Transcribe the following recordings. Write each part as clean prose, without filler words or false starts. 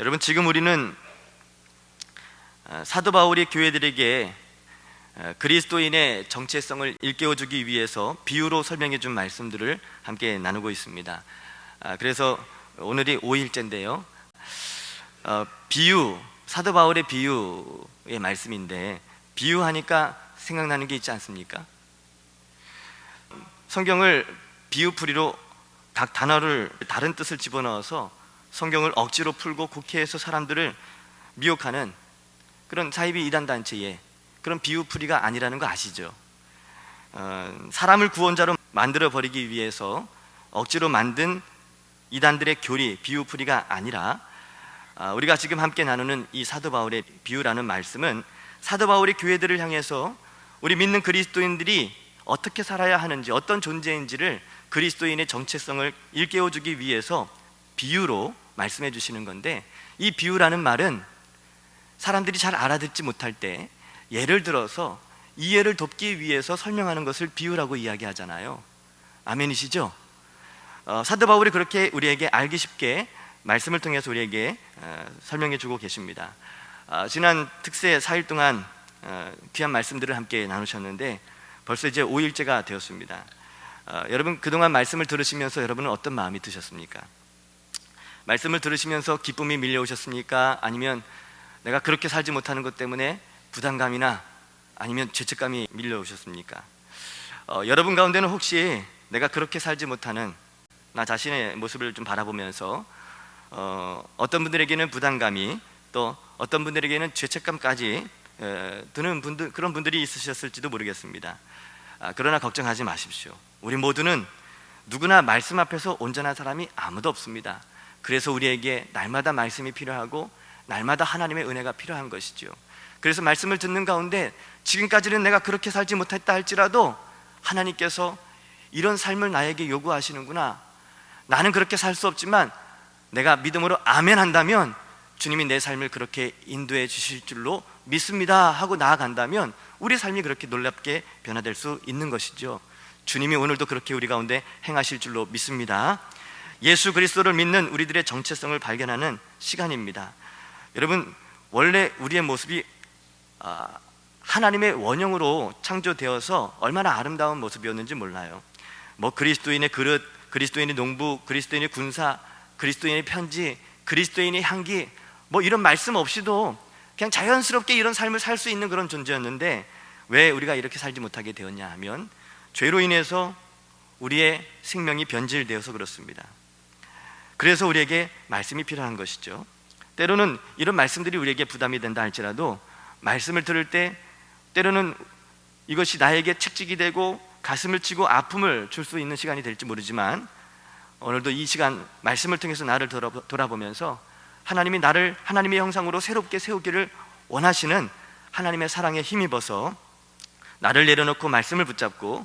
여러분, 지금 우리는 사도 바울이 교회들에게 그리스도인의 정체성을 일깨워주기 위해서 비유로 설명해 준 말씀들을 함께 나누고 있습니다. 그래서 오늘이 5일째인데요, 비유, 사도 바울의 비유의 말씀인데, 비유하니까 생각나는 게 있지 않습니까? 성경을 비유풀이로 각 단어를 다른 뜻을 집어넣어서 성경을 억지로 풀고 국회에서 사람들을 미혹하는 그런 사이비 이단 단체의 그런 비유풀이가 아니라는 거 아시죠? 사람을 구원자로 만들어 버리기 위해서 억지로 만든 이단들의 교리, 비유풀이가 아니라, 우리가 지금 함께 나누는 이 사도 바울의 비유라는 말씀은 사도 바울이 교회들을 향해서 우리 믿는 그리스도인들이 어떻게 살아야 하는지, 어떤 존재인지를 그리스도인의 정체성을 일깨워주기 위해서 비유로 말씀해 주시는 건데, 이 비유라는 말은 사람들이 잘 알아듣지 못할 때 예를 들어서 이해를 돕기 위해서 설명하는 것을 비유라고 이야기하잖아요. 아멘이시죠? 사도 바울이 그렇게 우리에게 알기 쉽게 말씀을 통해서 우리에게 설명해 주고 계십니다. 지난 특세 4일 동안 귀한 말씀들을 함께 나누셨는데 벌써 이제 5일째가 되었습니다. 여러분, 그동안 말씀을 들으시면서 여러분은 어떤 마음이 드셨습니까? 말씀을 들으시면서 기쁨이 밀려오셨습니까? 아니면 내가 그렇게 살지 못하는 것 때문에 부담감이나 아니면 죄책감이 밀려오셨습니까? 여러분 가운데는 혹시 내가 그렇게 살지 못하는 나 자신의 모습을 좀 바라보면서 어떤 분들에게는 부담감이, 또 어떤 분들에게는 죄책감까지 드는 분들, 그런 분들이 있으셨을지도 모르겠습니다. 그러나 걱정하지 마십시오. 우리 모두는 누구나 말씀 앞에서 온전한 사람이 아무도 없습니다. 그래서 우리에게 날마다 말씀이 필요하고 날마다 하나님의 은혜가 필요한 것이죠. 그래서 말씀을 듣는 가운데 지금까지는 내가 그렇게 살지 못했다 할지라도 하나님께서 이런 삶을 나에게 요구하시는구나, 나는 그렇게 살 수 없지만 내가 믿음으로 아멘 한다면 주님이 내 삶을 그렇게 인도해 주실 줄로 믿습니다 하고 나아간다면 우리 삶이 그렇게 놀랍게 변화될 수 있는 것이죠. 주님이 오늘도 그렇게 우리 가운데 행하실 줄로 믿습니다. 예수 그리스도를 믿는 우리들의 정체성을 발견하는 시간입니다. 여러분, 원래 우리의 모습이 하나님의 원형으로 창조되어서 얼마나 아름다운 모습이었는지 몰라요. 뭐 그리스도인의 그릇, 그리스도인의 농부, 그리스도인의 군사, 그리스도인의 편지, 그리스도인의 향기, 뭐 이런 말씀 없이도 그냥 자연스럽게 이런 삶을 살 수 있는 그런 존재였는데, 왜 우리가 이렇게 살지 못하게 되었냐 하면 죄로 인해서 우리의 생명이 변질되어서 그렇습니다. 그래서 우리에게 말씀이 필요한 것이죠. 때로는 이런 말씀들이 우리에게 부담이 된다 할지라도 말씀을 들을 때 때로는 이것이 나에게 책찍이 되고 가슴을 치고 아픔을 줄 수 있는 시간이 될지 모르지만, 오늘도 이 시간 말씀을 통해서 나를 돌아보면서 하나님이 나를 하나님의 형상으로 새롭게 세우기를 원하시는 하나님의 사랑에 힘입어서 나를 내려놓고 말씀을 붙잡고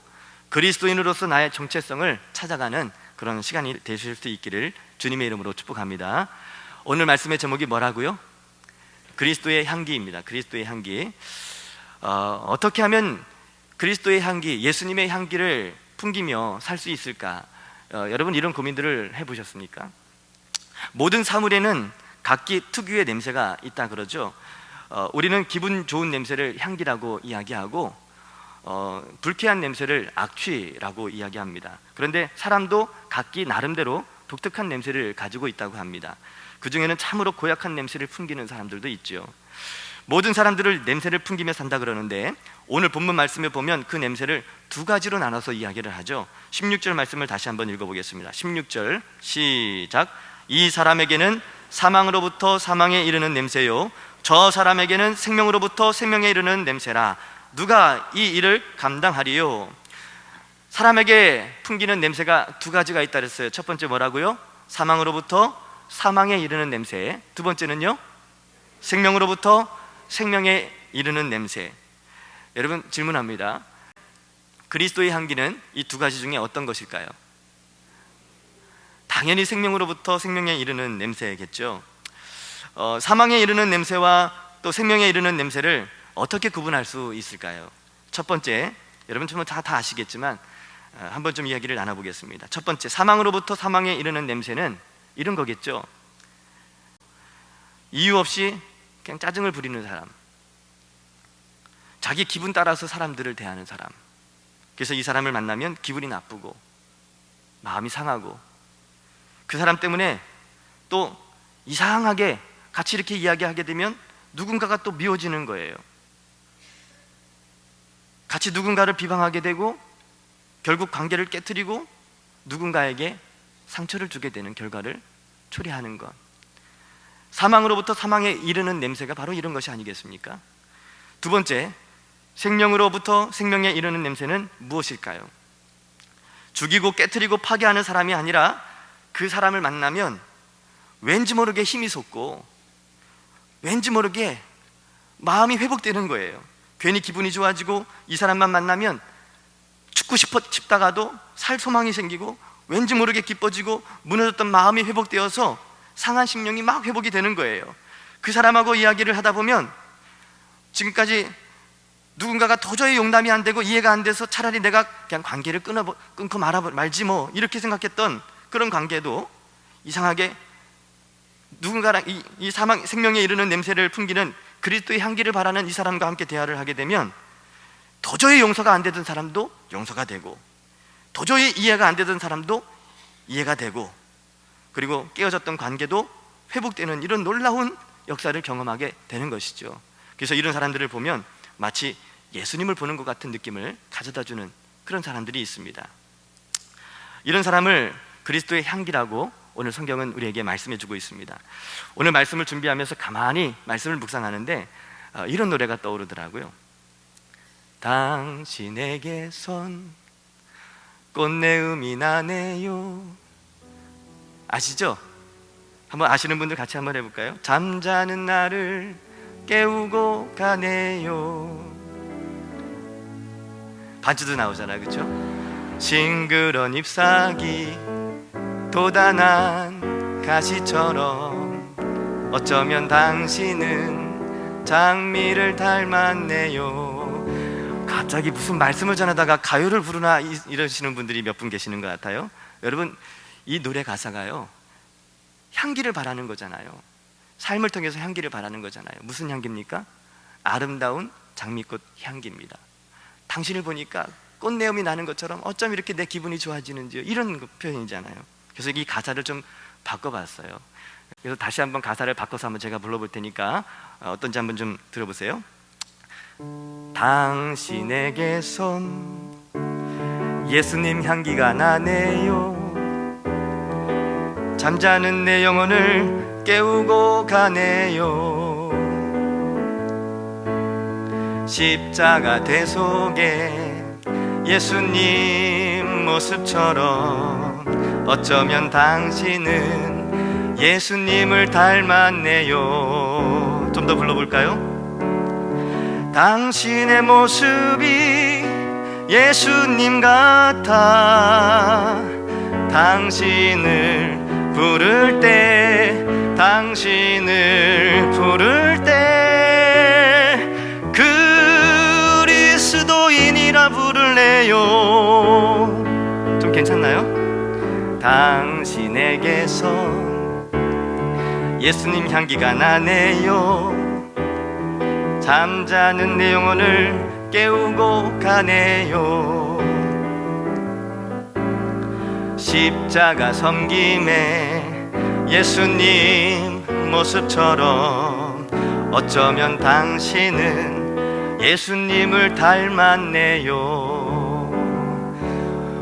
그리스도인으로서 나의 정체성을 찾아가는 그런 시간이 되실 수 있기를 주님의 이름으로 축복합니다. 오늘 말씀의 제목이 뭐라고요? 그리스도의 향기입니다. 그리스도의 향기. 어떻게 하면 그리스도의 향기, 예수님의 향기를 풍기며 살 수 있을까? 여러분, 이런 고민들을 해보셨습니까? 모든 사물에는 각기 특유의 냄새가 있다 그러죠. 우리는 기분 좋은 냄새를 향기라고 이야기하고 불쾌한 냄새를 악취라고 이야기합니다. 그런데 사람도 각기 나름대로 독특한 냄새를 가지고 있다고 합니다. 그 중에는 참으로 고약한 냄새를 풍기는 사람들도 있죠. 모든 사람들을 냄새를 풍기며 산다 그러는데, 오늘 본문 말씀에 보면 그 냄새를 두 가지로 나눠서 이야기를 하죠. 16절 말씀을 다시 한번 읽어보겠습니다. 16절 시작. 이 사람에게는 사망으로부터 사망에 이르는 냄새요, 저 사람에게는 생명으로부터 생명에 이르는 냄새라. 누가 이 일을 감당하리요? 사람에게 풍기는 냄새가 두 가지가 있다 그랬어요. 첫 번째 뭐라고요? 사망으로부터 사망에 이르는 냄새. 두 번째는요? 생명으로부터 생명에 이르는 냄새. 여러분, 질문합니다. 그리스도의 향기는 이 두 가지 중에 어떤 것일까요? 당연히 생명으로부터 생명에 이르는 냄새겠죠. 사망에 이르는 냄새와 또 생명에 이르는 냄새를 어떻게 구분할 수 있을까요? 첫 번째, 여러분 정말 다 아시겠지만 한번 좀 이야기를 나눠보겠습니다. 첫 번째, 사망으로부터 사망에 이르는 냄새는 이런 거겠죠. 이유 없이 그냥 짜증을 부리는 사람, 자기 기분 따라서 사람들을 대하는 사람. 그래서 이 사람을 만나면 기분이 나쁘고 마음이 상하고, 그 사람 때문에 또 이상하게 같이 이렇게 이야기하게 되면 누군가가 또 미워지는 거예요. 같이 누군가를 비방하게 되고 결국 관계를 깨트리고 누군가에게 상처를 주게 되는 결과를 초래하는 것. 사망으로부터 사망에 이르는 냄새가 바로 이런 것이 아니겠습니까? 두 번째, 생명으로부터 생명에 이르는 냄새는 무엇일까요? 죽이고 깨트리고 파괴하는 사람이 아니라 그 사람을 만나면 왠지 모르게 힘이 솟고 왠지 모르게 마음이 회복되는 거예요. 괜히 기분이 좋아지고 이 사람만 만나면 죽고 싶다가도 살 소망이 생기고 왠지 모르게 기뻐지고 무너졌던 마음이 회복되어서 상한 심령이 막 회복이 되는 거예요. 그 사람하고 이야기를 하다 보면 지금까지 누군가가 도저히 용납이 안 되고 이해가 안 돼서 차라리 내가 그냥 관계를 끊고 말지 뭐 이렇게 생각했던 그런 관계도 이상하게 누군가랑 이 사망 생명에 이르는 냄새를 풍기는 그리스도의 향기를 바라는 이 사람과 함께 대화를 하게 되면 도저히 용서가 안 되던 사람도 용서가 되고 도저히 이해가 안 되던 사람도 이해가 되고, 그리고 깨어졌던 관계도 회복되는 이런 놀라운 역사를 경험하게 되는 것이죠. 그래서 이런 사람들을 보면 마치 예수님을 보는 것 같은 느낌을 가져다주는 그런 사람들이 있습니다. 이런 사람을 그리스도의 향기라고 오늘 성경은 우리에게 말씀해주고 있습니다. 오늘 말씀을 준비하면서 가만히 말씀을 묵상하는데 이런 노래가 떠오르더라고요. 당신에게선 꽃내음이 나네요. 아시죠? 한번 아시는 분들 같이 한번 해볼까요? 잠자는 나를 깨우고 가네요. 반주도 나오잖아요, 그렇죠? 싱그런 잎사귀 돋아난 가시처럼 어쩌면 당신은 장미를 닮았네요. 갑자기 무슨 말씀을 전하다가 가요를 부르나 이러시는 분들이 몇 분 계시는 것 같아요. 여러분, 이 노래 가사가요, 향기를 바라는 거잖아요. 삶을 통해서 향기를 바라는 거잖아요. 무슨 향기입니까? 아름다운 장미꽃 향기입니다. 당신을 보니까 꽃내음이 나는 것처럼 어쩜 이렇게 내 기분이 좋아지는지요, 이런 표현이잖아요. 그래서 이 가사를 좀 바꿔봤어요. 그래서 다시 한번 가사를 바꿔서 한번 제가 불러볼 테니까 어떤지 한번 좀 들어보세요. 당신에게선 예수님 향기가 나네요. 잠자는 내 영혼을 깨우고 가네요. 십자가 대속에 예수님 모습처럼 어쩌면 당신은 예수님을 닮았네요. 좀 더 불러볼까요? 당신의 모습이 예수님 같아 당신을 부를 때 그리스도인이라 부를래요. 좀 괜찮나요? 당신에게서 예수님 향기가 나네요. 잠자는 내 영혼을 깨우고 가네요. 십자가 섬김에 예수님 모습처럼 어쩌면 당신은 예수님을 닮았네요.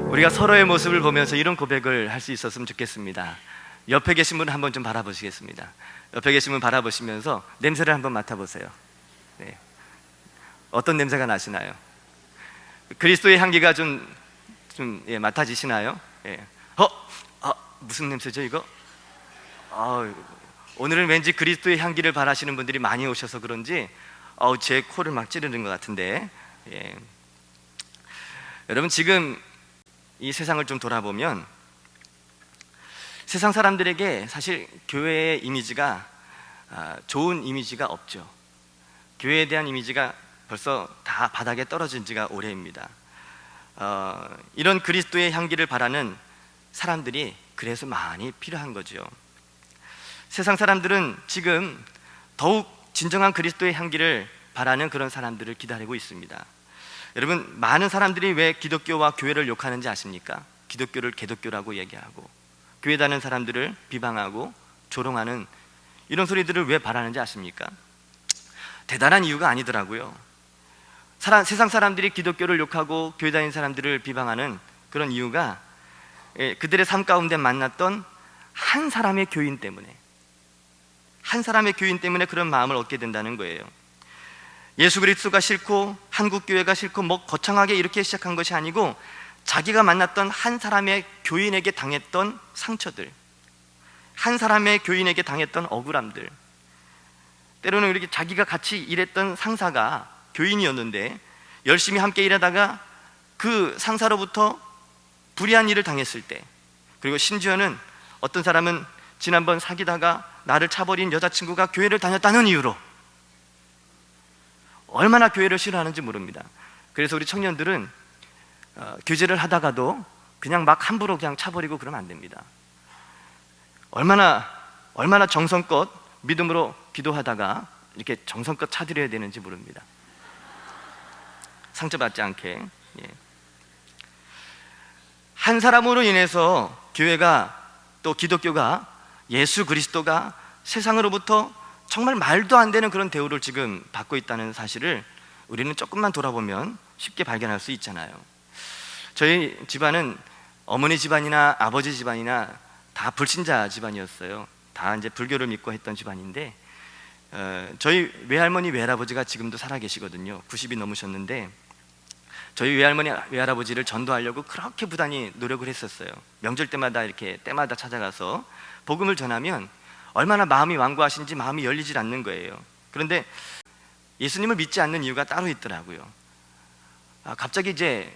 우리가 서로의 모습을 보면서 이런 고백을 할 수 있었으면 좋겠습니다. 옆에 계신 분을 한번 좀 바라보시겠습니다. 옆에 계신 분 바라보시면서 냄새를 한번 맡아보세요. 네. 어떤 냄새가 나시나요? 그리스도의 향기가 좀 맡아지시나요? 예. 무슨 냄새죠 이거? 오늘은 왠지 그리스도의 향기를 바라시는 분들이 많이 오셔서 그런지 제 코를 막 찌르는 것 같은데, 예. 여러분, 지금 이 세상을 좀 돌아보면 세상 사람들에게 사실 교회의 이미지가 좋은 이미지가 없죠. 교회에 대한 이미지가 벌써 다 바닥에 떨어진 지가 오래입니다. 이런 그리스도의 향기를 바라는 사람들이 그래서 많이 필요한 거죠. 세상 사람들은 지금 더욱 진정한 그리스도의 향기를 바라는 그런 사람들을 기다리고 있습니다. 여러분, 많은 사람들이 왜 기독교와 교회를 욕하는지 아십니까? 기독교를 개독교라고 얘기하고 교회 다니는 사람들을 비방하고 조롱하는 이런 소리들을 왜 바라는지 아십니까? 대단한 이유가 아니더라고요. 세상 사람들이 기독교를 욕하고 교회 다니는 사람들을 비방하는 그런 이유가 그들의 삶 가운데 만났던 한 사람의 교인 때문에, 한 사람의 교인 때문에 그런 마음을 얻게 된다는 거예요. 예수 그리스도가 싫고 한국교회가 싫고 뭐 거창하게 이렇게 시작한 것이 아니고 자기가 만났던 한 사람의 교인에게 당했던 상처들, 한 사람의 교인에게 당했던 억울함들, 때로는 이렇게 자기가 같이 일했던 상사가 교인이었는데 열심히 함께 일하다가 그 상사로부터 불의한 일을 당했을 때, 그리고 심지어는 어떤 사람은 지난번 사귀다가 나를 차버린 여자친구가 교회를 다녔다는 이유로 얼마나 교회를 싫어하는지 모릅니다. 그래서 우리 청년들은 교제를 하다가도 그냥 막 함부로 그냥 차버리고 그러면 안 됩니다. 얼마나 정성껏 믿음으로 기도하다가 이렇게 정성껏 차드려야 되는지 모릅니다. 상처받지 않게. 한 사람으로 인해서 교회가, 또 기독교가, 예수 그리스도가 세상으로부터 정말 말도 안 되는 그런 대우를 지금 받고 있다는 사실을 우리는 조금만 돌아보면 쉽게 발견할 수 있잖아요. 저희 집안은 어머니 집안이나 아버지 집안이나 다 불신자 집안이었어요. 다 이제 불교를 믿고 했던 집안인데 저희 외할머니 외할아버지가 지금도 살아 계시거든요. 90이 넘으셨는데 저희 외할머니 외할아버지를 전도하려고 그렇게 부단히 노력을 했었어요. 명절 때마다 이렇게 때마다 찾아가서 복음을 전하면 얼마나 마음이 완고하신지 마음이 열리질 않는 거예요. 그런데 예수님을 믿지 않는 이유가 따로 있더라고요. 갑자기 이제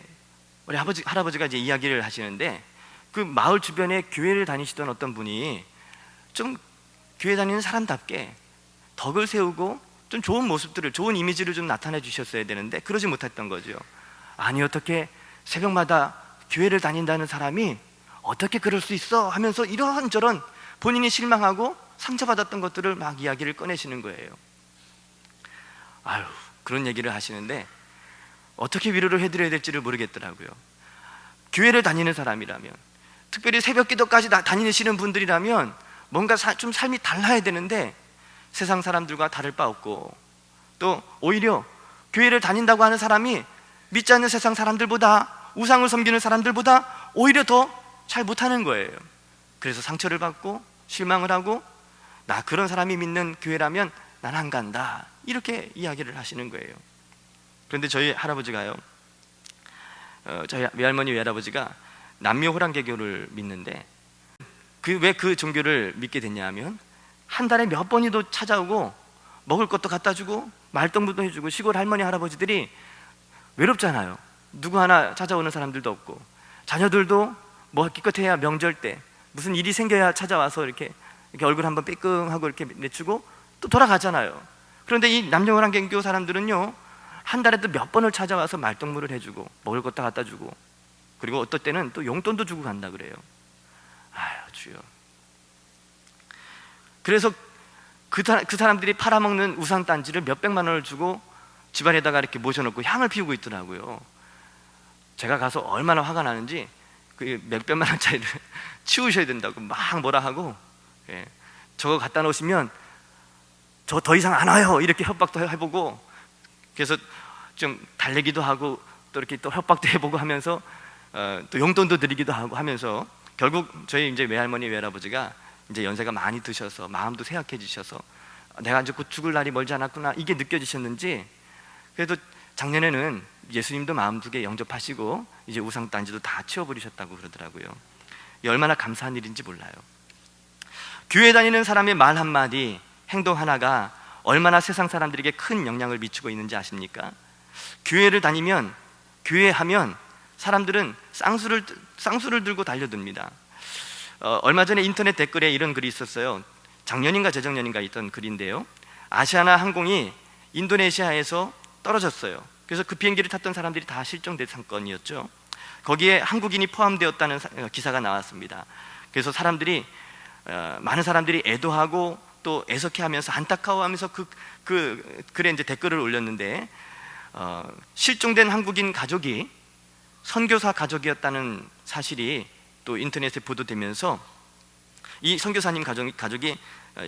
우리 할아버지가 이제 이야기를 하시는데 그 마을 주변에 교회를 다니시던 어떤 분이 좀 교회 다니는 사람답게 덕을 세우고 좀 좋은 모습들을, 좋은 이미지를 좀 나타내 주셨어야 되는데 그러지 못했던 거죠. 아니, 어떻게 새벽마다 교회를 다닌다는 사람이 어떻게 그럴 수 있어 하면서 이런저런 본인이 실망하고 상처받았던 것들을 막 이야기를 꺼내시는 거예요. 아유, 그런 얘기를 하시는데 어떻게 위로를 해드려야 될지를 모르겠더라고요. 교회를 다니는 사람이라면, 특별히 새벽 기도까지 다니시는 분들이라면 뭔가 좀 삶이 달라야 되는데 세상 사람들과 다를 바 없고, 또 오히려 교회를 다닌다고 하는 사람이 믿지 않는 세상 사람들보다, 우상을 섬기는 사람들보다 오히려 더 잘 못하는 거예요. 그래서 상처를 받고 실망을 하고, 나 그런 사람이 믿는 교회라면 난 안 간다, 이렇게 이야기를 하시는 거예요. 그런데 저희 할아버지가요, 저희 외할머니 외할아버지가 남묘호랑개교를 믿는데 왜 그 종교를 믿게 됐냐 하면 한 달에 몇 번이도 찾아오고 먹을 것도 갖다 주고 말동무도 해주고, 시골 할머니 할아버지들이 외롭잖아요. 누구 하나 찾아오는 사람들도 없고, 자녀들도 뭐 기껏해야 명절 때 무슨 일이 생겨야 찾아와서 이렇게 얼굴 한번 빼끔하고 이렇게 내추고 또 돌아가잖아요. 그런데 이 남녀호랑개교 사람들은요, 한 달에도 몇 번을 찾아와서 말동무를 해주고 먹을 것도 갖다 주고, 그리고 어떨 때는 또 용돈도 주고 간다 그래요. 아유, 주여. 그래서 그 사람들이 팔아먹는 우상단지를 몇백만 원을 주고 집안에다가 이렇게 모셔놓고 향을 피우고 있더라고요. 제가 가서 얼마나 화가 나는지 그 몇백만 원짜리를 치우셔야 된다고 막 뭐라 하고, 저거 갖다 놓으시면 저 더 이상 안 와요, 이렇게 협박도 해보고, 그래서 좀 달래기도 하고 또 이렇게 또 협박도 해보고 하면서 또 용돈도 드리기도 하고 하면서, 결국 저희 이제 외할머니 외할아버지가 이제 연세가 많이 드셔서 마음도 쇠약해지셔서 내가 이제 곧 죽을 날이 멀지 않았구나, 이게 느껴지셨는지, 그래도 작년에는 예수님도 마음속에 영접하시고 이제 우상단지도 다 치워버리셨다고 그러더라고요. 얼마나 감사한 일인지 몰라요. 교회 다니는 사람의 말 한마디, 행동 하나가 얼마나 세상 사람들에게 큰 영향을 미치고 있는지 아십니까? 교회를 다니면, 교회하면 사람들은 쌍수를 들고 달려듭니다. 얼마 전에 인터넷 댓글에 이런 글이 있었어요. 작년인가 재작년인가 있던 글인데요, 아시아나 항공이 인도네시아에서 떨어졌어요. 그래서 그 비행기를 탔던 사람들이 다 실종된 사건이었죠. 거기에 한국인이 포함되었다는 기사가 나왔습니다. 그래서 많은 사람들이 애도하고 또 애석해하면서 안타까워하면서 그 글에 이제 댓글을 올렸는데, 실종된 한국인 가족이 선교사 가족이었다는 사실이 또 인터넷에 보도되면서, 이 선교사님 가족이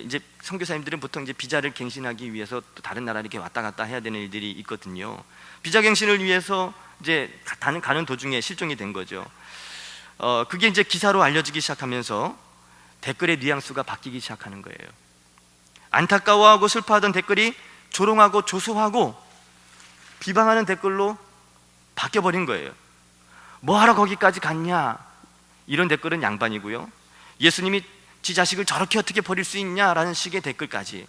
이제 선교사님들은 보통 이제 비자를 갱신하기 위해서 또 다른 나라 이렇게 왔다 갔다 해야 되는 일들이 있거든요. 비자 갱신을 위해서 이제 가는 도중에 실종이 된 거죠. 그게 이제 기사로 알려지기 시작하면서 댓글의 뉘앙스가 바뀌기 시작하는 거예요. 안타까워하고 슬퍼하던 댓글이 조롱하고 조소하고 비방하는 댓글로 바뀌어버린 거예요. 뭐하러 거기까지 갔냐, 이런 댓글은 양반이고요. 예수님이 지 자식을 저렇게 어떻게 버릴 수 있냐라는 식의 댓글까지,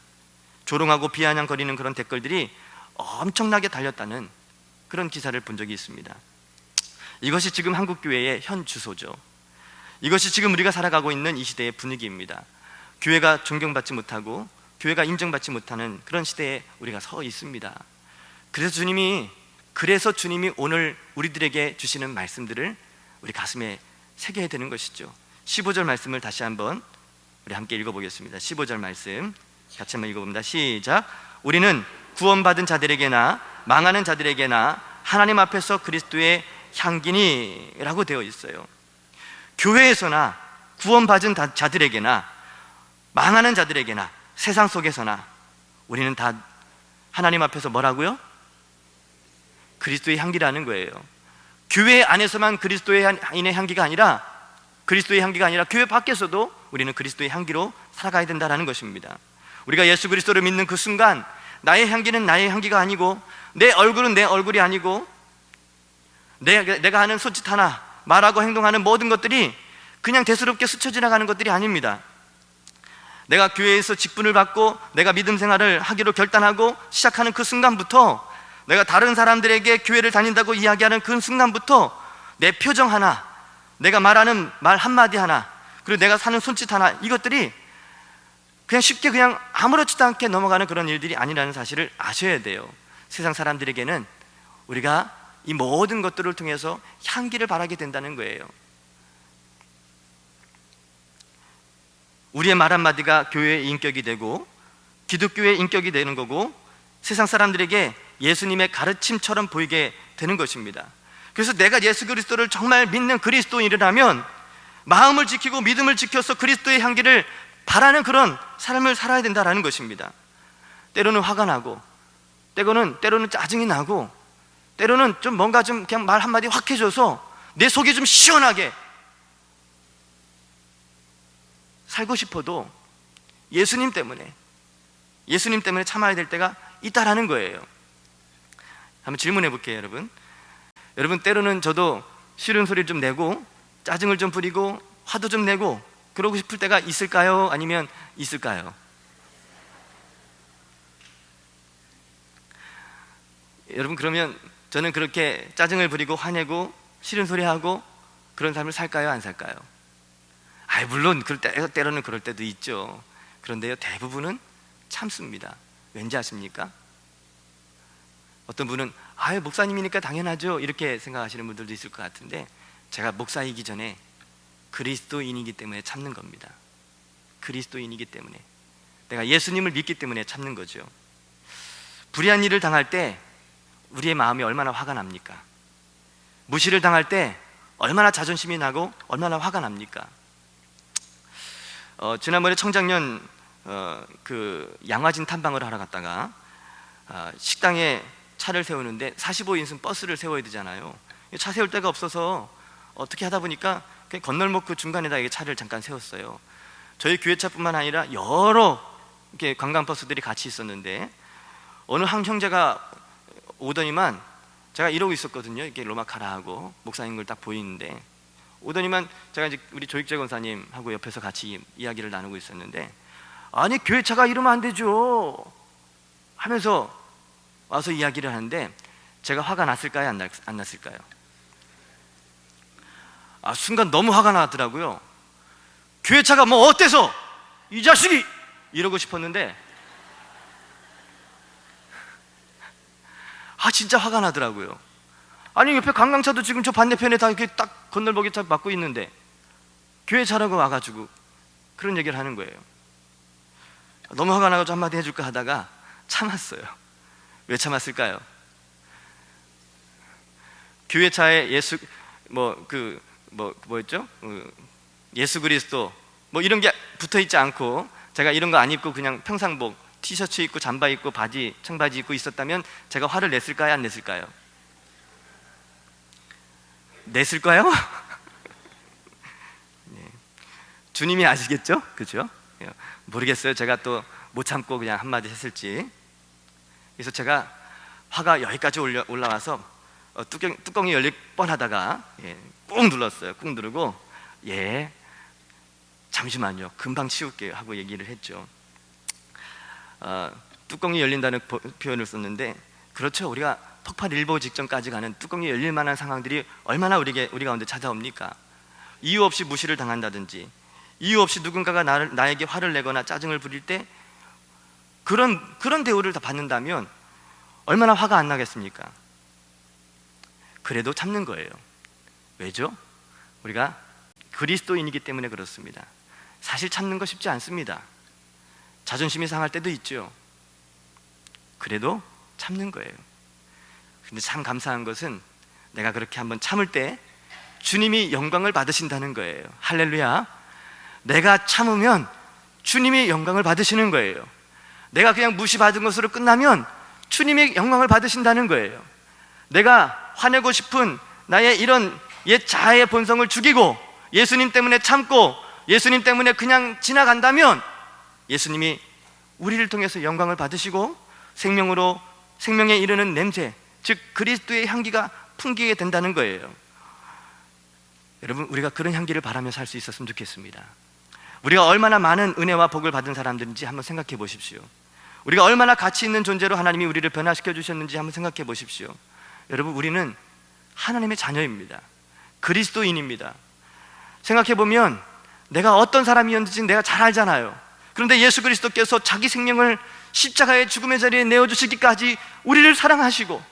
조롱하고 비아냥거리는 그런 댓글들이 엄청나게 달렸다는 그런 기사를 본 적이 있습니다. 이것이 지금 한국교회의 현 주소죠. 이것이 지금 우리가 살아가고 있는 이 시대의 분위기입니다. 교회가 존경받지 못하고 교회가 인정받지 못하는 그런 시대에 우리가 서 있습니다. 그래서 주님이 오늘 우리들에게 주시는 말씀들을 우리 가슴에 새겨야 되는 것이죠. 15절 말씀을 다시 한번 우리 함께 읽어보겠습니다. 15절 말씀 같이 한번 읽어봅니다. 시작. 우리는 구원받은 자들에게나 망하는 자들에게나 하나님 앞에서 그리스도의 향기니 라고 되어 있어요. 교회에서나 구원받은 자들에게나 망하는 자들에게나 세상 속에서나 우리는 다 하나님 앞에서 뭐라고요? 그리스도의 향기라는 거예요. 교회 안에서만 그리스도의 향기가 아니라 교회 밖에서도 우리는 그리스도의 향기로 살아가야 된다는 것입니다. 우리가 예수 그리스도를 믿는 그 순간 나의 향기는 나의 향기가 아니고, 내 얼굴은 내 얼굴이 아니고, 내가 하는 손짓 하나, 말하고 행동하는 모든 것들이 그냥 대수롭게 스쳐 지나가는 것들이 아닙니다. 내가 교회에서 직분을 받고 내가 믿음 생활을 하기로 결단하고 시작하는 그 순간부터, 내가 다른 사람들에게 교회를 다닌다고 이야기하는 그 순간부터 내 표정 하나, 내가 말하는 말 한마디 하나, 그리고 내가 사는 손짓 하나, 이것들이 그냥 쉽게 그냥 아무렇지도 않게 넘어가는 그런 일들이 아니라는 사실을 아셔야 돼요. 세상 사람들에게는 우리가 이 모든 것들을 통해서 향기를 바라게 된다는 거예요. 우리의 말 한마디가 교회의 인격이 되고 기독교의 인격이 되는 거고, 세상 사람들에게 예수님의 가르침처럼 보이게 되는 것입니다. 그래서 내가 예수 그리스도를 정말 믿는 그리스도인이라면 마음을 지키고 믿음을 지켜서 그리스도의 향기를 바라는 그런 삶을 살아야 된다는 것입니다. 때로는 화가 나고, 때로는 짜증이 나고, 때로는 좀 뭔가 좀 그냥 말 한마디 확 해줘서 내 속이 좀 시원하게 살고 싶어도 예수님 때문에 참아야 될 때가 있다라는 거예요. 한번 질문해 볼게요, 여러분 때로는 저도 싫은 소리를 좀 내고 짜증을 좀 부리고 화도 좀 내고 그러고 싶을 때가 있을까요? 아니면 있을까요? 여러분, 그러면 저는 그렇게 짜증을 부리고 화내고 싫은 소리 하고 그런 삶을 살까요? 안 살까요? 물론 때로는 그럴 때도 있죠. 그런데요, 대부분은 참습니다. 왠지 아십니까? 어떤 분은 목사님이니까 당연하죠, 이렇게 생각하시는 분들도 있을 것 같은데, 제가 목사이기 전에 그리스도인이기 때문에 참는 겁니다. 그리스도인이기 때문에, 내가 예수님을 믿기 때문에 참는 거죠. 불의한 일을 당할 때 우리의 마음이 얼마나 화가 납니까? 무시를 당할 때 얼마나 자존심이 나고 얼마나 화가 납니까? 지난번에 청작년 그 양화진 탐방을 하러 갔다가 식당에 차를 세우는데 45인승 버스를 세워야 되잖아요. 차 세울 데가 없어서 어떻게 하다 보니까 그냥 건널목 그 중간에다 차를 잠깐 세웠어요. 저희 교회차뿐만 아니라 여러 이렇게 관광버스들이 같이 있었는데, 어느 한 형제가 오더니만, 제가 이러고 있었거든요. 이렇게 로마카라 하고 목사님 걸 딱 보이는데, 오더니만 제가 이제 우리 조익재 권사님하고 옆에서 같이 이야기를 나누고 있었는데, 아니 교회차가 이러면 안 되죠 하면서 와서 이야기를 하는데, 제가 화가 났을까요? 안 났을까요? 순간 너무 화가 나더라고요. 교회차가 뭐 어때서 이 자식이 이러고 싶었는데, 진짜 화가 나더라고요. 아니 옆에 관광차도 지금 저 반대편에 다 이렇게 딱 건널목에 딱 막고 있는데 교회차라고 와가지고 그런 얘기를 하는 거예요. 너무 화가 나가지고 한마디 해줄까 하다가 참았어요. 왜 참았을까요? 교회 차에 뭐였죠? 예수 그리스도 뭐 이런 게 붙어 있지 않고 제가 이런 거 안 입고 그냥 평상복 티셔츠 입고 잠바 입고 바지 청바지 입고 있었다면 제가 화를 냈을까요? 안 냈을까요? 냈을까요? 네. 주님이 아시겠죠? 그죠? 모르겠어요. 제가 또 못 참고 그냥 한마디 했을지. 그래서 제가 화가 여기까지 올라와서 뚜껑이 열릴 뻔하다가 꾹 눌렀어요. 꾹 누르고 잠시만요, 금방 치울게요 하고 얘기를 했죠. 뚜껑이 열린다는 표현을 썼는데, 그렇죠. 우리가 폭발 일보 직전까지 가는 뚜껑이 열릴 만한 상황들이 얼마나 우리 가운데 찾아옵니까? 이유 없이 무시를 당한다든지, 이유 없이 누군가가 나에게 화를 내거나 짜증을 부릴 때 그런 대우를 다 받는다면 얼마나 화가 안 나겠습니까? 그래도 참는 거예요. 왜죠? 우리가 그리스도인이기 때문에 그렇습니다. 사실 참는 거 쉽지 않습니다. 자존심이 상할 때도 있죠. 그래도 참는 거예요. 근데 참 감사한 것은 내가 그렇게 한번 참을 때 주님이 영광을 받으신다는 거예요. 할렐루야. 내가 참으면 주님이 영광을 받으시는 거예요. 내가 그냥 무시받은 것으로 끝나면 주님이 영광을 받으신다는 거예요. 내가 화내고 싶은 나의 이런 옛 자아의 본성을 죽이고 예수님 때문에 참고 예수님 때문에 그냥 지나간다면 예수님이 우리를 통해서 영광을 받으시고 생명에 이르는 냄새, 즉 그리스도의 향기가 풍기게 된다는 거예요. 여러분, 우리가 그런 향기를 바라며 살 수 있었으면 좋겠습니다. 우리가 얼마나 많은 은혜와 복을 받은 사람들인지 한번 생각해 보십시오. 우리가 얼마나 가치 있는 존재로 하나님이 우리를 변화시켜 주셨는지 한번 생각해 보십시오. 여러분, 우리는 하나님의 자녀입니다. 그리스도인입니다. 생각해 보면 내가 어떤 사람이었는지 내가 잘 알잖아요. 그런데 예수 그리스도께서 자기 생명을 십자가의 죽음의 자리에 내어주시기까지 우리를 사랑하시고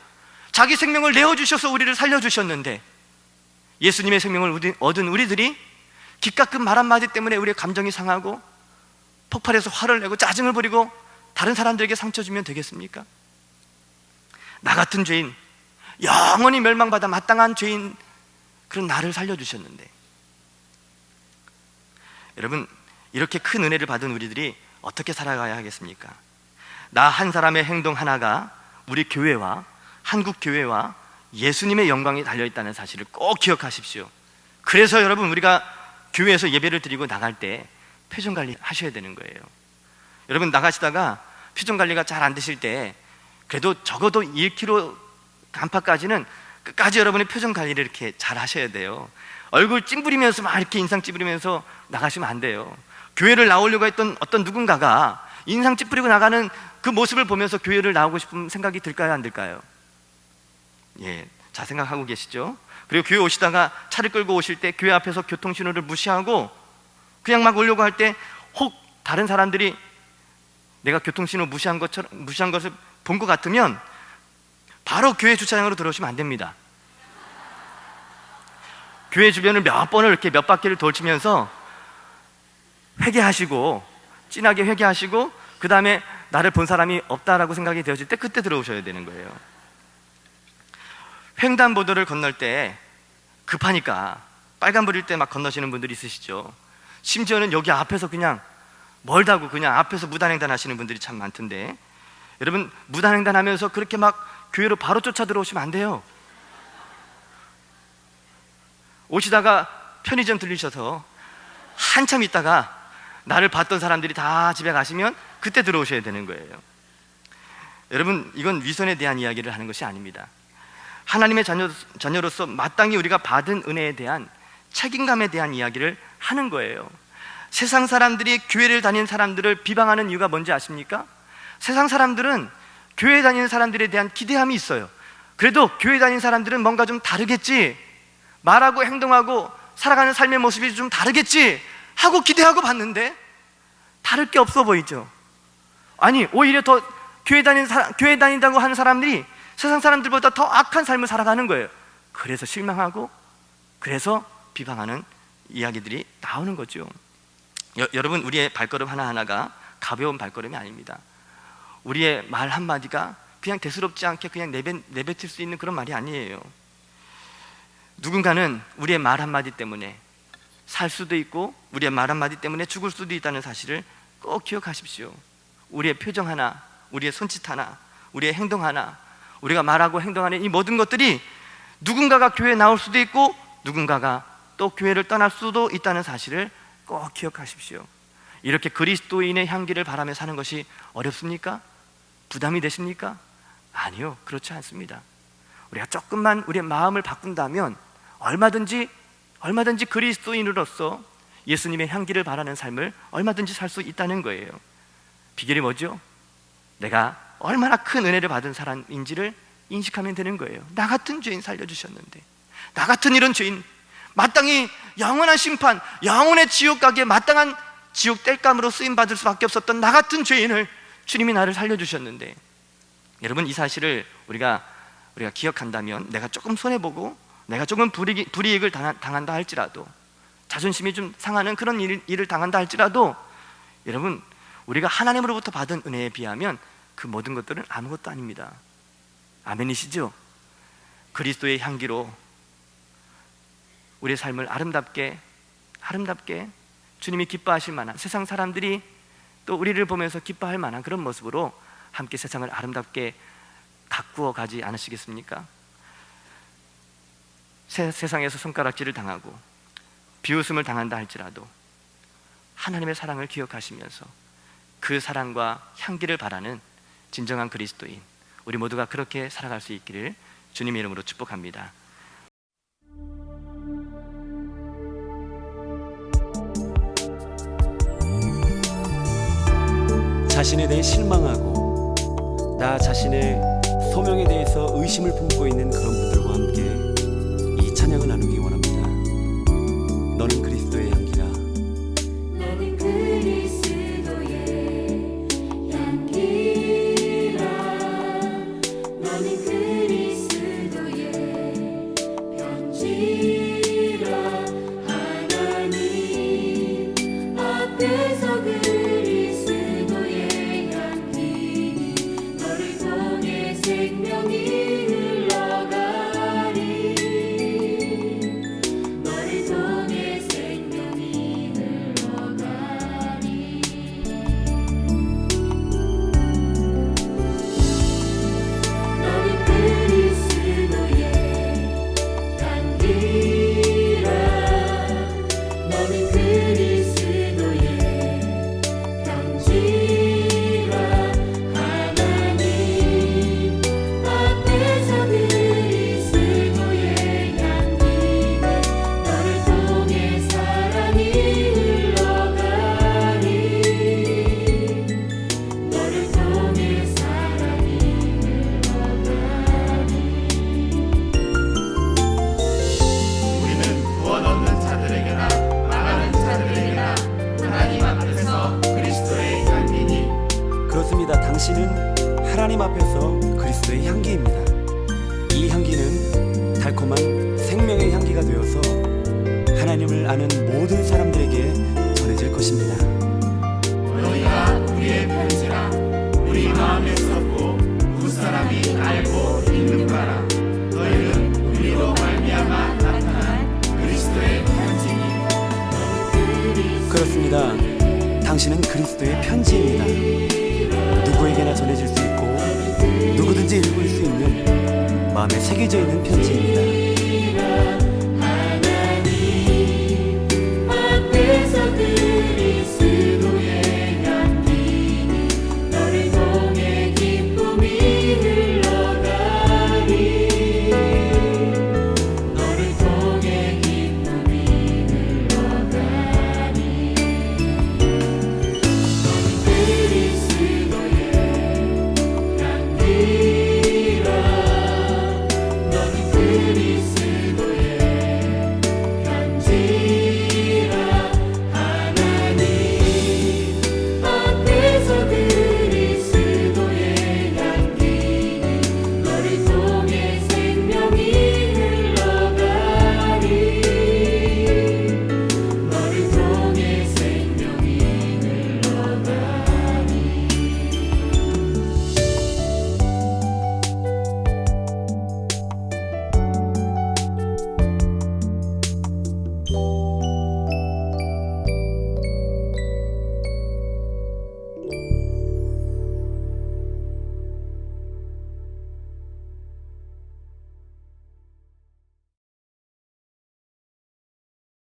자기 생명을 내어주셔서 우리를 살려주셨는데, 예수님의 생명을 얻은 우리들이 기가끔 말 한마디 때문에 우리의 감정이 상하고 폭발해서 화를 내고 짜증을 부리고 다른 사람들에게 상처 주면 되겠습니까? 나 같은 죄인, 영원히 멸망받아 마땅한 죄인, 그런 나를 살려주셨는데, 여러분, 이렇게 큰 은혜를 받은 우리들이 어떻게 살아가야 하겠습니까? 나 한 사람의 행동 하나가 우리 교회와 한국 교회와 예수님의 영광이 달려있다는 사실을 꼭 기억하십시오. 그래서 여러분, 우리가 교회에서 예배를 드리고 나갈 때 표정 관리 하셔야 되는 거예요. 여러분, 나가시다가 표정 관리가 잘 안 되실 때 그래도 적어도 1km 간파까지는 끝까지 여러분의 표정 관리를 이렇게 잘 하셔야 돼요. 얼굴 찡부리면서 막 이렇게 인상 찌푸리면서 나가시면 안 돼요. 교회를 나오려고 했던 어떤 누군가가 인상 찌푸리고 나가는 그 모습을 보면서 교회를 나오고 싶은 생각이 들까요, 안 들까요? 잘 생각하고 계시죠? 그리고 교회 오시다가 차를 끌고 오실 때 교회 앞에서 교통신호를 무시하고 그냥 막 오려고 할 때 혹 다른 사람들이 내가 교통신호 무시한 것을 본 것 같으면 바로 교회 주차장으로 들어오시면 안 됩니다. 교회 주변을 몇 번을 이렇게 몇 바퀴를 돌치면서 회개하시고, 진하게 회개하시고, 그 다음에 나를 본 사람이 없다라고 생각이 되어질 때 그때 들어오셔야 되는 거예요. 횡단보도를 건널 때 급하니까 빨간불일 때 막 건너시는 분들이 있으시죠. 심지어는 여기 앞에서 그냥 멀다고 그냥 앞에서 무단횡단 하시는 분들이 참 많던데, 여러분, 무단횡단 하면서 그렇게 막 교회로 바로 쫓아 들어오시면 안 돼요. 오시다가 편의점 들리셔서 한참 있다가 나를 봤던 사람들이 다 집에 가시면 그때 들어오셔야 되는 거예요. 여러분, 이건 위선에 대한 이야기를 하는 것이 아닙니다. 하나님의 자녀로서 마땅히 우리가 받은 은혜에 대한 책임감에 대한 이야기를 하는 거예요. 세상 사람들이 교회를 다니는 사람들을 비방하는 이유가 뭔지 아십니까? 세상 사람들은 교회 다니는 사람들에 대한 기대함이 있어요. 그래도 교회 다니는 사람들은 뭔가 좀 다르겠지, 말하고 행동하고 살아가는 삶의 모습이 좀 다르겠지 하고 기대하고 봤는데 다를 게 없어 보이죠. 아니, 오히려 더 교회 다닌다고 하는 사람들이 세상 사람들보다 더 악한 삶을 살아가는 거예요. 그래서 실망하고, 그래서 비방하는 이야기들이 나오는 거죠. 여러분, 우리의 발걸음 하나하나가 가벼운 발걸음이 아닙니다. 우리의 말 한마디가 그냥 대수롭지 않게 그냥 내뱉을 수 있는 그런 말이 아니에요. 누군가는 우리의 말 한마디 때문에 살 수도 있고 우리의 말 한마디 때문에 죽을 수도 있다는 사실을 꼭 기억하십시오. 우리의 표정 하나, 우리의 손짓 하나, 우리의 행동 하나, 우리가 말하고 행동하는 이 모든 것들이 누군가가 교회에 나올 수도 있고 누군가가 또 교회를 떠날 수도 있다는 사실을 꼭 기억하십시오. 이렇게 그리스도인의 향기를 바라며 사는 것이 어렵습니까? 부담이 되십니까? 아니요, 그렇지 않습니다. 우리가 조금만 우리의 마음을 바꾼다면 얼마든지 그리스도인으로서 예수님의 향기를 바라는 삶을 얼마든지 살 수 있다는 거예요. 비결이 뭐죠? 내가 얼마나 큰 은혜를 받은 사람인지를 인식하면 되는 거예요. 나 같은 죄인 살려주셨는데, 나 같은 이런 죄인, 마땅히 영원한 심판, 영원의 지옥 가기에 마땅한 지옥 땔감으로 쓰임받을 수밖에 없었던 나 같은 죄인을 주님이 나를 살려주셨는데, 여러분 이 사실을 우리가 기억한다면 내가 조금 손해보고 내가 조금 불이익을 당한다 할지라도, 자존심이 좀 상하는 그런 일을 당한다 할지라도, 여러분 우리가 하나님으로부터 받은 은혜에 비하면 그 모든 것들은 아무것도 아닙니다. 아멘이시죠? 그리스도의 향기로 우리의 삶을 아름답게 주님이 기뻐하실 만한, 세상 사람들이 또 우리를 보면서 기뻐할 만한 그런 모습으로 함께 세상을 아름답게 가꾸어 가지 않으시겠습니까? 세상에서 손가락질을 당하고 비웃음을 당한다 할지라도 하나님의 사랑을 기억하시면서 그 사랑과 향기를 바라는 진정한 그리스도인, 우리 모두가 그렇게 살아갈 수 있기를 주님의 이름으로 축복합니다. 자신에 대해 실망하고 나 자신의 소명에 대해서 의심을 품고 있는 그런 분들과 함께 이 찬양을 나누기 원합니다. 너는 그리스도의 향기라. 너는 그리스도의 향기라. 너는 그리스도의 편지라. 하나님 앞에서 그리스도의 향기니 너를 통해 생명이 흘러가리. 너를 통해 생명이 흘러가리. 너는 그리스도의 향기라. 너는 그리스도의 편지라. 하나님 앞에서 그리스도의 향기니 너를 통해 사랑이 흘러가리. 너를 통해 사랑이 흘러가리. 우리는 구원 얻는 자들에게나 망하는 자들에게나 하나님 앞에서 그리스도의 향기니. 그렇습니다. 당신은 하나님 앞에서 그리스도의 향기입니다. 이 향기는 달콤한 생명의 향기가 되어서 하나님을 아는 모든 사람들에게 전해질 것입니다. 너희가 우리의 편지라. 우리 마음에 썼고 두 사람이 알고 읽는 바라. 너희는 우리로 말미암아 나타난 그리스도의 편지니. 그렇습니다. 당신은 그리스도의 편지입니다. 누구에게나 전해질 수 있고 누구든지 읽을 수 있는 마음에 새겨져 있는 편지입니다.